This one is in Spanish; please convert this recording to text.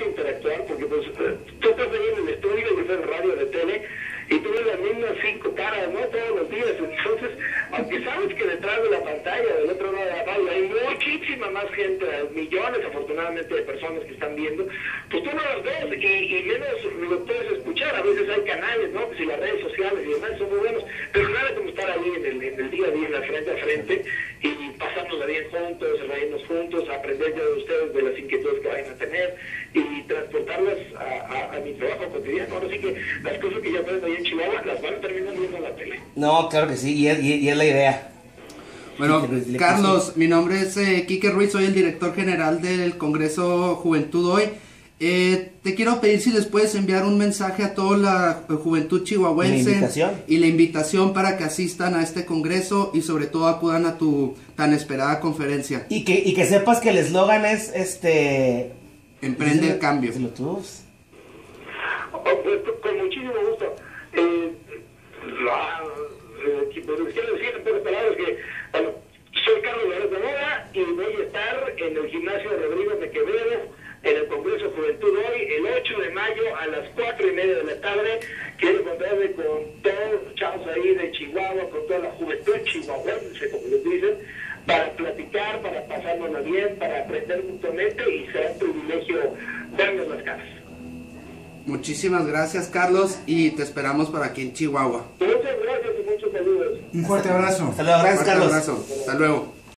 interactuar, porque pues tú estás ahí en el estudio, yo estoy en radio, de tele, y tú ves las mismas 5 caras, ¿no? Todos los días. Entonces, aunque sabes que detrás de la pantalla, del otro lado de la radio, hay muchísima más gente, millones afortunadamente de personas que están viendo, pues tú no las ves y menos lo puedes escuchar. A veces hay canales, ¿no? Pues y las redes sociales y demás son muy buenos, pero nada como estar ahí en el día a día, en la frente a frente, y pasárnosla bien juntos, reírnos juntos, aprender ya de ustedes de las inquietudes que vayan a tener y transportarlas a mi trabajo cotidiano. Ahora sí que las cosas que ya ven ahí en Chihuahua las van a terminar viendo en la tele. No, claro que sí, y es la idea. Bueno, Carlos, mi nombre es Quique Ruiz, soy el director general del Congreso Juventud Hoy. Te quiero pedir si les puedes enviar un mensaje a toda la juventud chihuahuense y la invitación para que asistan a este congreso y sobre todo acudan a tu tan esperada conferencia. Y que sepas que el eslogan es Emprende el cambio. Pues, con muchísimo gusto. Quiero decir en pocas palabras que bueno, soy Carlos López de Moda y voy a estar en el gimnasio de Rodrigo de Quevedo en el Congreso Juventud Hoy el 8 de mayo a las 4:30 de la tarde. Quiero encontrarme con todos los chavos ahí de Chihuahua, con toda la juventud chihuahuense, como les dicen, para platicar, para pasárnosla bien, para aprender mutuamente y será un privilegio vernos las caras. Muchísimas gracias, Carlos, y te esperamos por aquí en Chihuahua. Muchas gracias y muchos saludos. Un fuerte abrazo. Hasta luego, gracias, Carlos. Hasta luego.